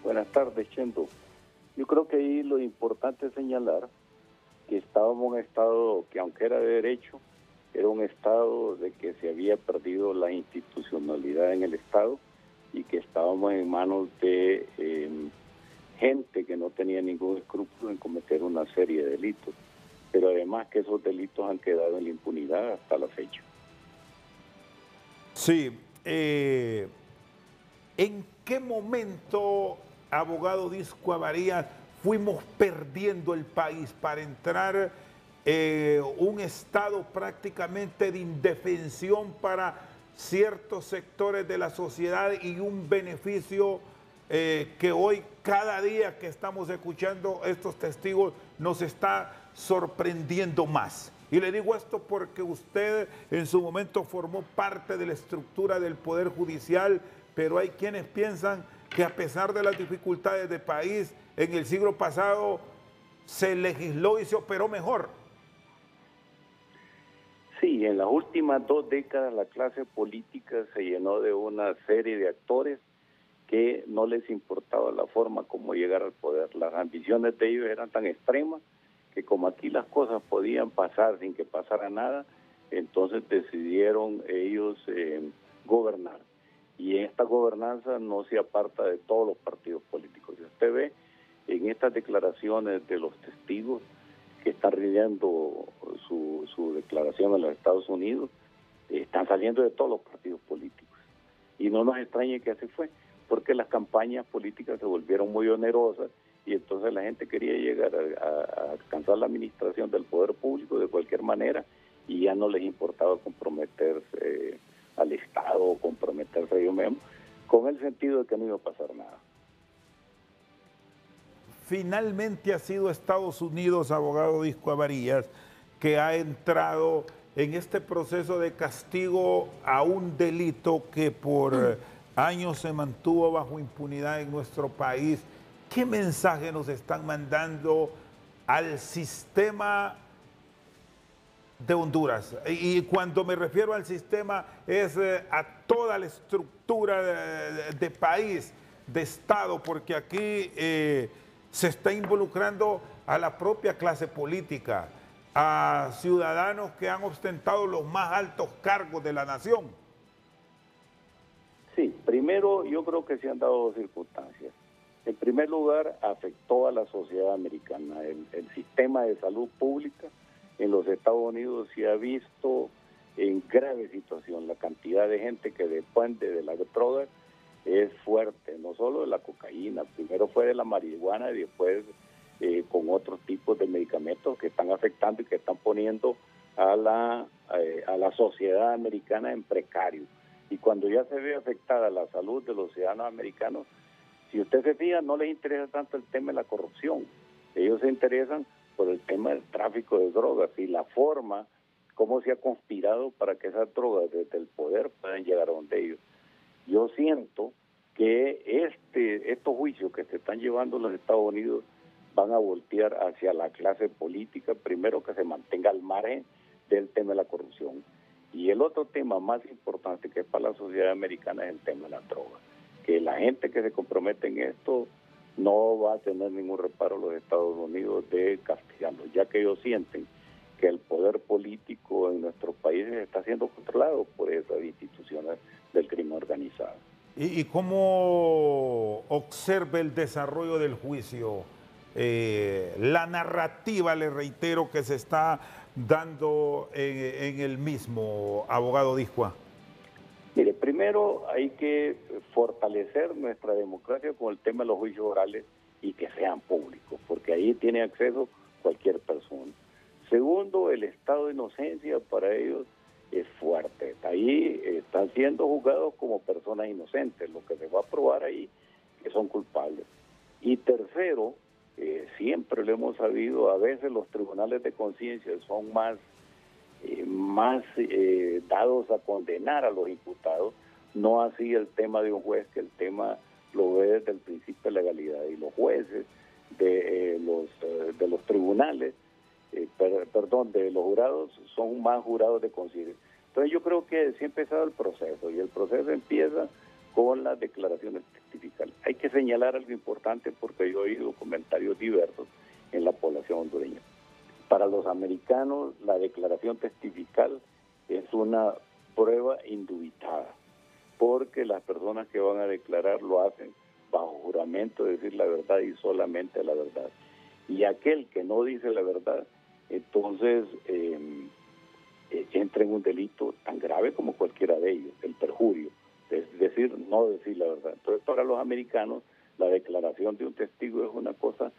Buenas tardes, Chendo. Yo creo que ahí lo importante es señalar que estábamos en un estado que, aunque era de derecho, era un estado de que se había perdido la institucionalidad en el estado y que estábamos en manos de gente que no tenía ningún escrúpulo en cometer una serie de delitos, pero además que esos delitos han quedado en la impunidad hasta la fecha. Sí, ¿en qué momento, abogado Disco Avarías, fuimos perdiendo el país para entrar un estado prácticamente de indefensión para ciertos sectores de la sociedad y un beneficio que hoy, cada día que estamos escuchando estos testigos, nos está sorprendiendo más? Y le digo esto porque usted en su momento formó parte de la estructura del Poder Judicial, pero hay quienes piensan que a pesar de las dificultades del país, en el siglo pasado se legisló y se operó mejor. Sí, en las últimas 2 décadas la clase política se llenó de una serie de actores que no les importaba la forma como llegar al poder. Las ambiciones de ellos eran tan extremas que como aquí las cosas podían pasar sin que pasara nada, entonces decidieron ellos gobernar. Y esta gobernanza no se aparta de todos los partidos políticos. Si usted ve en estas declaraciones de los testigos que están rindiendo su declaración en los Estados Unidos, están saliendo de todos los partidos políticos. Y no nos extrañe que así fue, porque las campañas políticas se volvieron muy onerosas y entonces la gente quería llegar a alcanzar la administración del poder público de cualquier manera y ya no les importaba comprometerse al Estado o comprometerse a ellos mismos, con el sentido de que no iba a pasar nada. Finalmente ha sido Estados Unidos, abogado Disco Avarías, que ha entrado en este proceso de castigo a un delito que por años se mantuvo bajo impunidad en nuestro país. ¿Qué mensaje nos están mandando al sistema de Honduras? Y cuando me refiero al sistema es a toda la estructura de país, de Estado, porque aquí se está involucrando a la propia clase política, a ciudadanos que han ostentado los más altos cargos de la nación. Sí, primero yo creo que se han dado 2 circunstancias. En primer lugar, afectó a la sociedad americana. El sistema de salud pública en los Estados Unidos se ha visto en grave situación. La cantidad de gente que depende de la droga es fuerte, no solo de la cocaína, primero fue de la marihuana y después con otros tipos de medicamentos que están afectando y que están poniendo a la sociedad americana en precario. Y cuando ya se ve afectada la salud de los ciudadanos americanos, si usted se fija, no les interesa tanto el tema de la corrupción. Ellos se interesan por el tema del tráfico de drogas y la forma, cómo se ha conspirado para que esas drogas desde el poder puedan llegar a donde ellos. Yo siento que estos juicios que se están llevando en los Estados Unidos van a voltear hacia la clase política, primero que se mantenga al margen del tema de la corrupción. Y el otro tema más importante que es para la sociedad americana es el tema de la droga. Que la gente que se compromete en esto no va a tener ningún reparo los Estados Unidos de castigarlos, ya que ellos sienten que el poder político en nuestros países está siendo controlado por esas instituciones del crimen organizado. ¿Y cómo observa el desarrollo del juicio? La narrativa, le reitero, que se está dando en el mismo, abogado Discoa. Mire, primero hay que fortalecer nuestra democracia con el tema de los juicios orales y que sean públicos, porque ahí tiene acceso cualquier persona. Segundo, el estado de inocencia para ellos es fuerte. Ahí están siendo juzgados como personas inocentes, lo que se va a probar ahí que son culpables. Y tercero, siempre lo hemos sabido, a veces los tribunales de conciencia son más dados a condenar a los imputados, no así el tema de un juez, que el tema lo ve desde el principio de legalidad, y los jueces de los tribunales, de los jurados, son más jurados de conciencia. Entonces yo creo que sí ha empezado el proceso, y el proceso empieza con las declaraciones testificales. Hay que señalar algo importante porque yo he oído comentarios diversos en la población hondureña. Para los americanos, la declaración testifical es una prueba indubitada, porque las personas que van a declarar lo hacen bajo juramento de decir la verdad y solamente la verdad. Y aquel que no dice la verdad, entonces entra en un delito tan grave como cualquiera de ellos, el perjurio, es decir, no decir la verdad. Entonces, para los americanos, la declaración de un testigo es una cosa,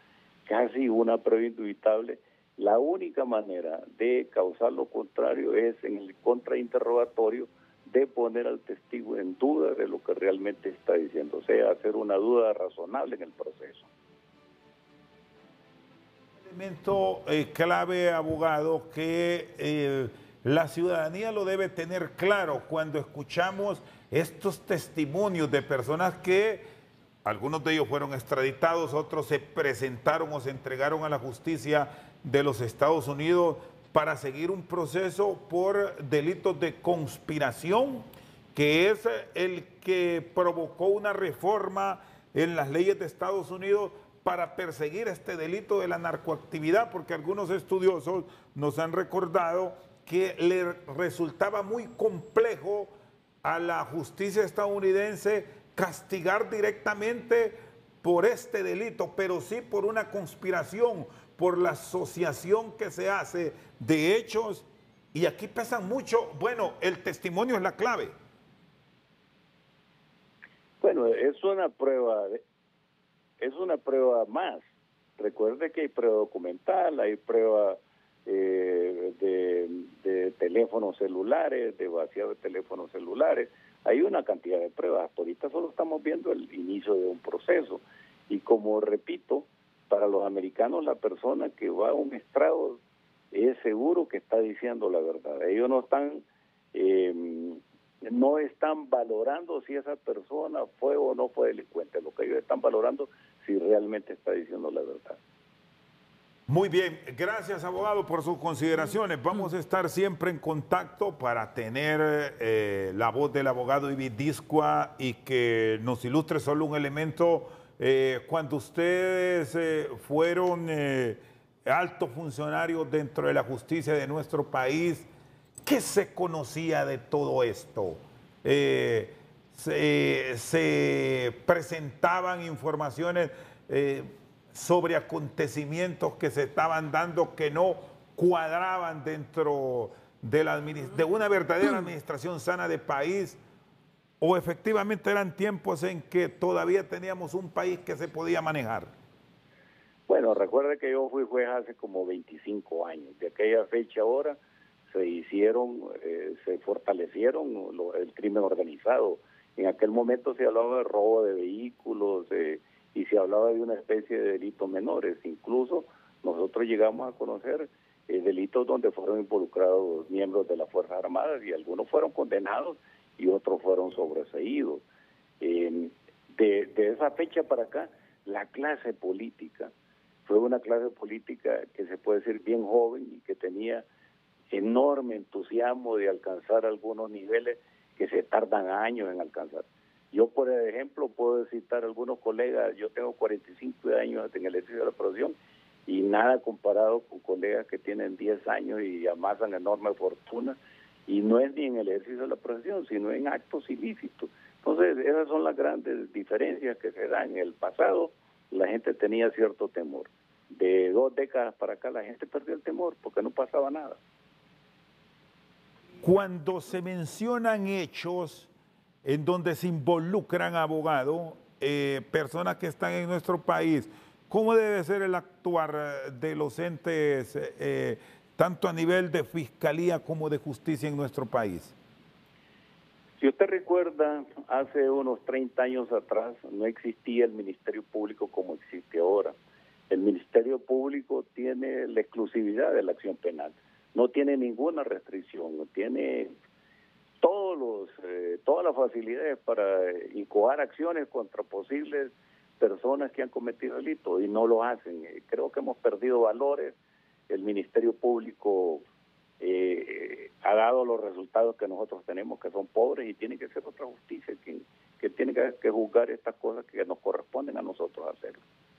casi una prueba indubitable. La única manera de causar lo contrario es en el contrainterrogatorio de poner al testigo en duda de lo que realmente está diciendo, o sea, hacer una duda razonable en el proceso. Elemento clave, abogado, que la ciudadanía lo debe tener claro cuando escuchamos estos testimonios de personas que algunos de ellos fueron extraditados, otros se presentaron o se entregaron a la justicia de los Estados Unidos para seguir un proceso por delitos de conspiración, que es el que provocó una reforma en las leyes de Estados Unidos para perseguir este delito de la narcoactividad, porque algunos estudiosos nos han recordado que le resultaba muy complejo a la justicia estadounidense castigar directamente por este delito, pero sí por una conspiración, por la asociación que se hace de hechos, y aquí pesan mucho. Bueno, el testimonio es la clave. Bueno, es una prueba más. Recuerde que hay prueba documental, hay prueba de teléfonos celulares, de vaciado de teléfonos celulares. Hay una cantidad de pruebas. Ahorita solo estamos viendo el inicio de un proceso. Y como repito, para los americanos la persona que va a un estrado es seguro que está diciendo la verdad. Ellos no están valorando si esa persona fue o no fue delincuente. Lo que ellos están valorando si realmente está diciendo la verdad. Muy bien, gracias abogado por sus consideraciones. Vamos a estar siempre en contacto para tener la voz del abogado Ibit Discua y que nos ilustre solo un elemento. Cuando ustedes fueron altos funcionarios dentro de la justicia de nuestro país, ¿qué se conocía de todo esto? Se presentaban informaciones sobre acontecimientos que se estaban dando que no cuadraban dentro de una verdadera administración sana de país, o efectivamente eran tiempos en que todavía teníamos un país que se podía manejar. Bueno, recuerde que yo fui juez hace como 25 años. De aquella fecha ahora se fortalecieron el crimen organizado. En aquel momento se hablaba de robo de vehículos y se hablaba de una especie de delitos menores. Incluso nosotros llegamos a conocer delitos donde fueron involucrados miembros de las Fuerzas Armadas y algunos fueron condenados y otros fueron sobreseídos. De esa fecha para acá, la clase política fue una clase política que se puede decir bien joven y que tenía enorme entusiasmo de alcanzar algunos niveles que se tardan años en alcanzar. Yo, por ejemplo, puedo citar algunos colegas. Yo tengo 45 años en el ejercicio de la profesión y nada comparado con colegas que tienen 10 años y amasan enorme fortuna, y no es ni en el ejercicio de la profesión, sino en actos ilícitos. Entonces, esas son las grandes diferencias que se dan. En el pasado, la gente tenía cierto temor. De 2 décadas para acá, la gente perdió el temor porque no pasaba nada. Cuando se mencionan hechos en donde se involucran abogados, personas que están en nuestro país, ¿cómo debe ser el actuar de los entes, tanto a nivel de fiscalía como de justicia en nuestro país? Si usted recuerda, hace unos 30 años atrás no existía el Ministerio Público como existe ahora. El Ministerio Público tiene la exclusividad de la acción penal. No tiene ninguna restricción, no tiene todas las facilidades para incoar acciones contra posibles personas que han cometido delitos y no lo hacen. Creo que hemos perdido valores. El Ministerio Público ha dado los resultados que nosotros tenemos, que son pobres, y tiene que ser otra justicia que tiene que juzgar estas cosas que nos corresponden a nosotros hacerlo.